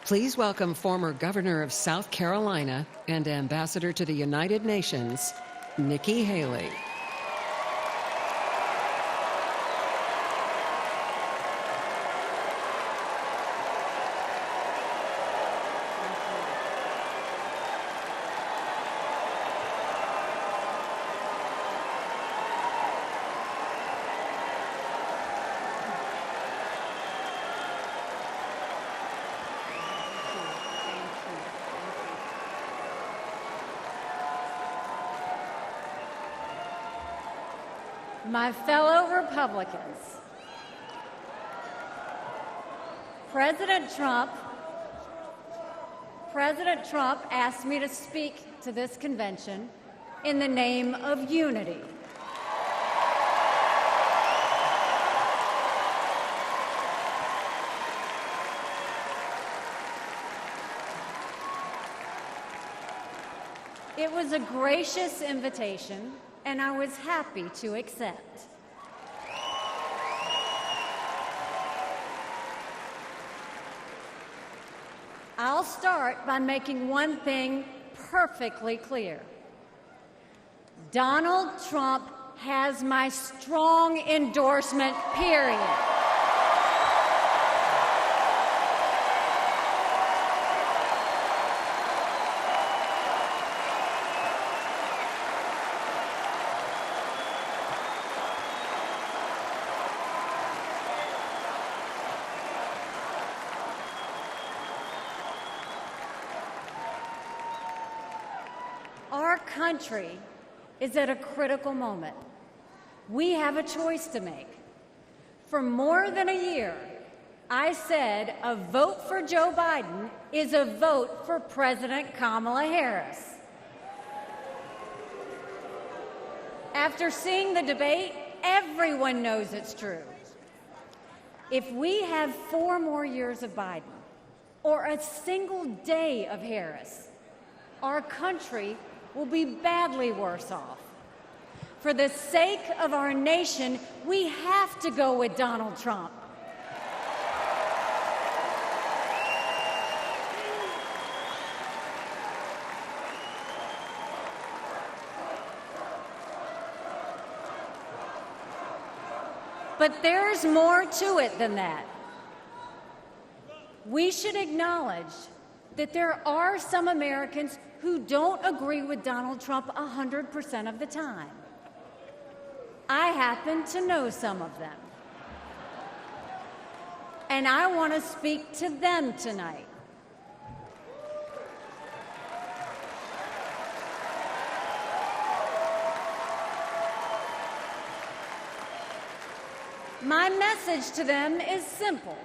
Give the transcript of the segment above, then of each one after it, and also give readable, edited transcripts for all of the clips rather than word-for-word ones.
Please welcome former Governor of South Carolina and Ambassador to the United Nations, Nikki Haley. My fellow Republicans, President Trump asked me to speak to this convention in the name of unity. It was a gracious invitation, and I was happy to accept. I'll start by making one thing perfectly clear. Donald Trump has my strong endorsement, period. Our country is at a critical moment. We have a choice to make. For more than a year, I said a vote for Joe Biden is a vote for President Kamala Harris. After seeing the debate, everyone knows it's true. If we have 4 more years of Biden or a single day of Harris, our country will be badly worse off. For the sake of our nation, we have to go with Donald Trump. But there's more to it than that. We should acknowledge that there are some Americans who don't agree with Donald Trump 100% of the time. I happen to know some of them. And I want to speak to them tonight. My message to them is simple.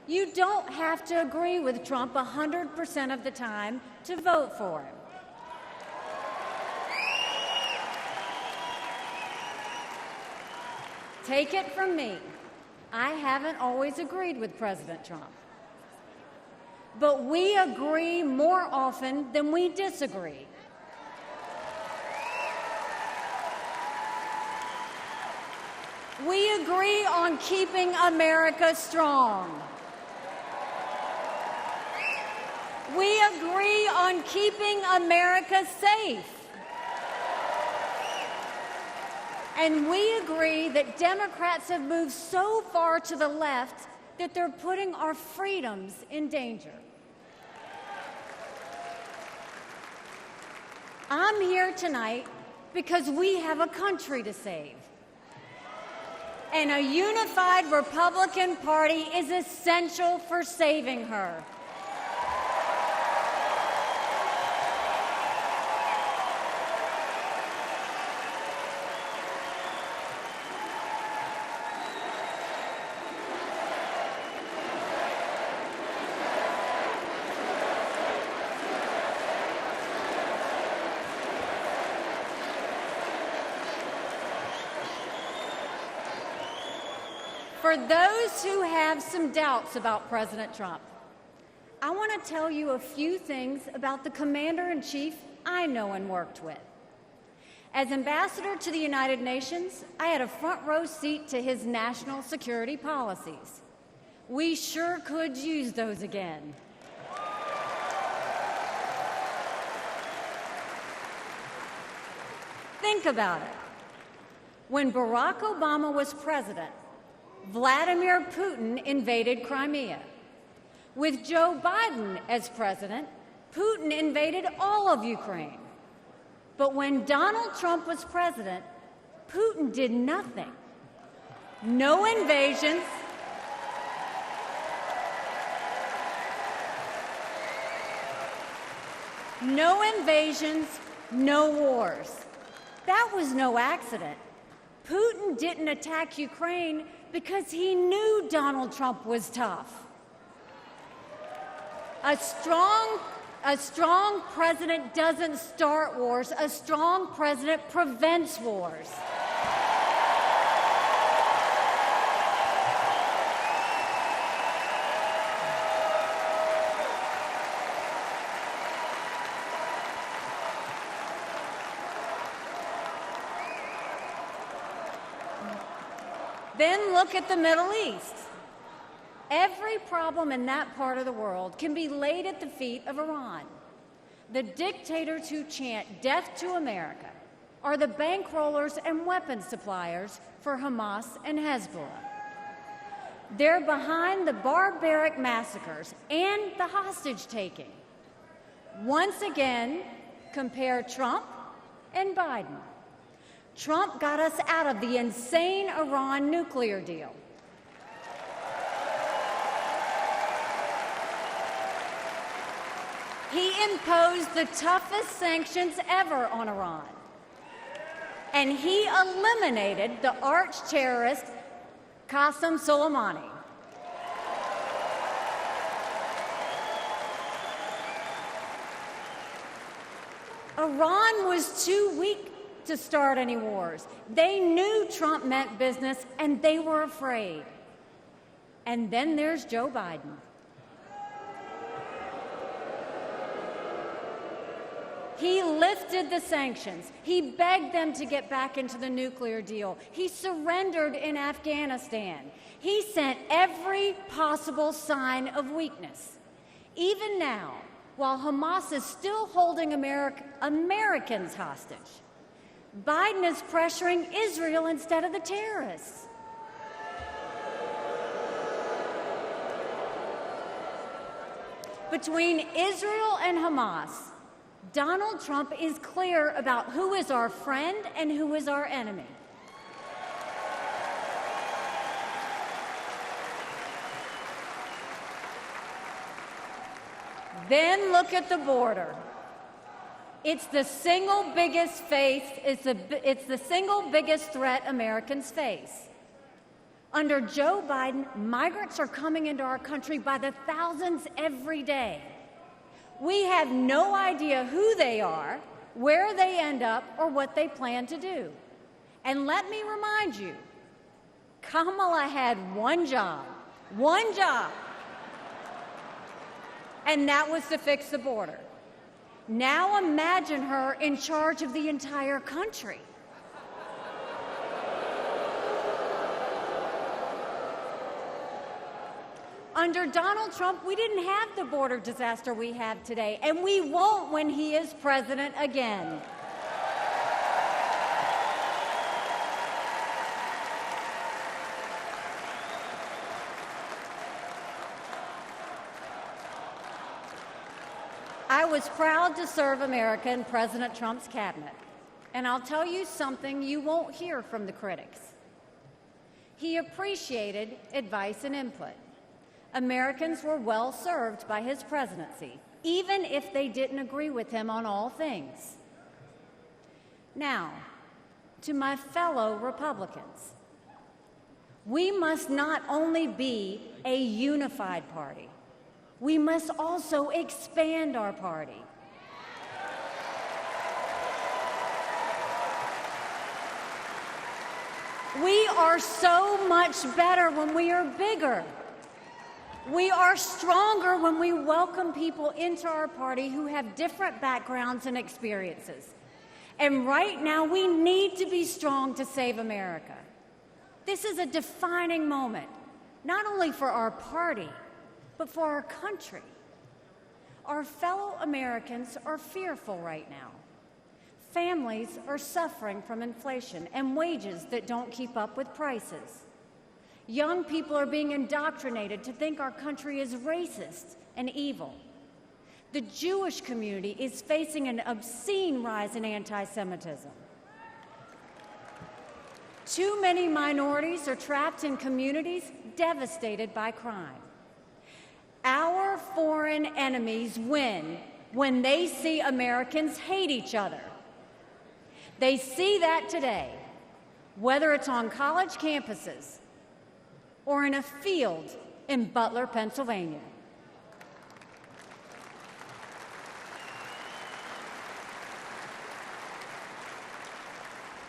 You don't have to agree with Trump 100% of the time to vote for him. Take it from me, I haven't always agreed with President Trump. But we agree more often than we disagree. We agree on keeping America strong. We agree on keeping America safe. And we agree that Democrats have moved so far to the left that they're putting our freedoms in danger. I'm here tonight because we have a country to save. And a unified Republican Party is essential for saving her. For those who have some doubts about President Trump, I want to tell you a few things about the Commander-in-Chief I know and worked with. As Ambassador to the United Nations, I had a front row seat to his national security policies. We sure could use those again. think about it. When Barack Obama was president, Vladimir Putin invaded Crimea. With Joe Biden as president, Putin invaded all of Ukraine. But when Donald Trump was president, Putin did nothing. No invasions. No invasions, no wars. That was no accident. Putin didn't attack Ukraine because he knew Donald Trump was tough. A strong president doesn't start wars. A strong president prevents wars. Then look at the Middle East. Every problem in that part of the world can be laid at the feet of Iran. The dictators who chant death to America are the bankrollers and weapons suppliers for Hamas and Hezbollah. They're behind the barbaric massacres and the hostage-taking. Once again, compare Trump and Biden. Trump got us out of the insane Iran nuclear deal. He imposed the toughest sanctions ever on Iran. And he eliminated the arch-terrorist Qasem Soleimani. Iran was too weak to start any wars. They knew Trump meant business, and they were afraid. And then there's Joe Biden. He lifted the sanctions. He begged them to get back into the nuclear deal. He surrendered in Afghanistan. He sent every possible sign of weakness. Even now, while Hamas is still holding Americans hostage, Biden is pressuring Israel instead of the terrorists. Between Israel and Hamas, Donald Trump is clear about who is our friend and who is our enemy. Then look at the border. It's the single biggest threat Americans face. Under Joe Biden, migrants are coming into our country by the thousands every day. We have no idea who they are, where they end up, or what they plan to do. And let me remind you, Kamala had one job, and that was to fix the border. Now imagine her in charge of the entire country. Under Donald Trump, we didn't have the border disaster we have today, and we won't when he is president again. I was proud to serve America in President Trump's cabinet, and I'll tell you something you won't hear from the critics. He appreciated advice and input. Americans were well served by his presidency, even if they didn't agree with him on all things. Now, to my fellow Republicans, we must not only be a unified party, we must also expand our party. We are so much better when we are bigger. We are stronger when we welcome people into our party who have different backgrounds and experiences. And right now, we need to be strong to save America. This is a defining moment, not only for our party, but for our country. Our fellow Americans are fearful right now. Families are suffering from inflation and wages that don't keep up with prices. Young people are being indoctrinated to think our country is racist and evil. The Jewish community is facing an obscene rise in anti-Semitism. Too many minorities are trapped in communities devastated by crime. Our foreign enemies win when they see Americans hate each other. They see that today, whether it's on college campuses or in a field in Butler, Pennsylvania.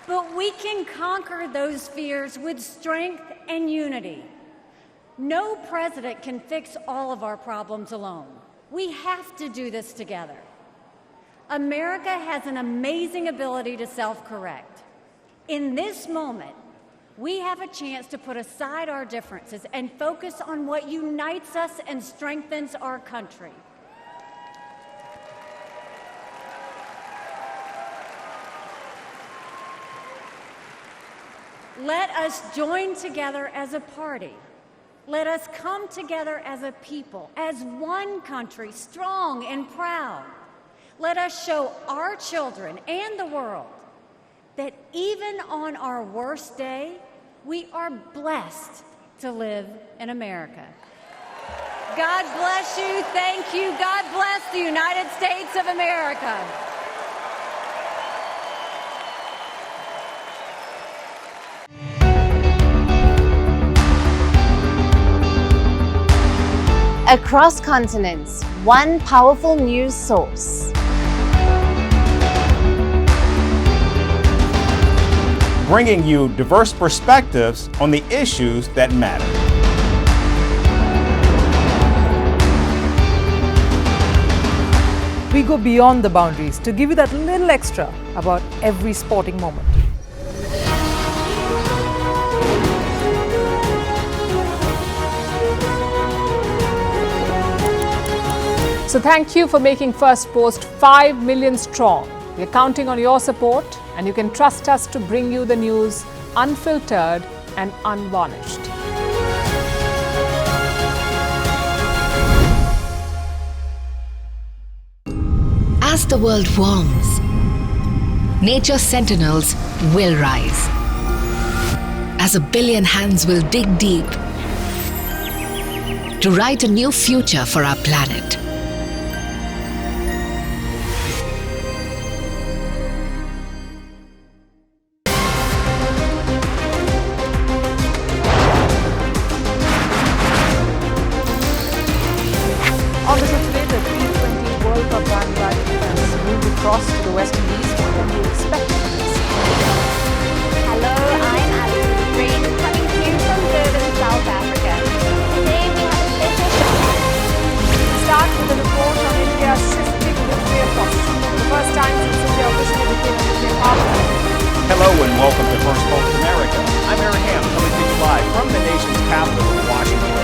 But we can conquer those fears with strength and unity. No president can fix all of our problems alone. We have to do this together. America has an amazing ability to self-correct. In this moment, we have a chance to put aside our differences and focus on what unites us and strengthens our country. Let us join together as a party. Let us come together as a people, as one country, strong and proud. Let us show our children and the world that even on our worst day, we are blessed to live in America. God bless you. Thank you. God bless the United States of America. Across continents, one powerful news source. Bringing you diverse perspectives on the issues that matter. We go beyond the boundaries to give you that little extra about every sporting moment. So thank you for making Firstpost 5 million strong. We're counting on your support, and you can trust us to bring you the news unfiltered and unvarnished. As the world warms, nature's sentinels will rise. As a billion hands will dig deep to write a new future for our planet. On this today, the T20 World Cup bandwagon fans moved across to the West Indies. What can you expect from this? Hello, I'm Alison Green, coming to you from Durban, South Africa. Today we have a special show. Start with a report on India's shifting nuclear posture. The first time since India officially became a nuclear power. Hello and welcome to Firstpost America. I'm Aaron Ham, coming to you live from the nation's capital, Washington,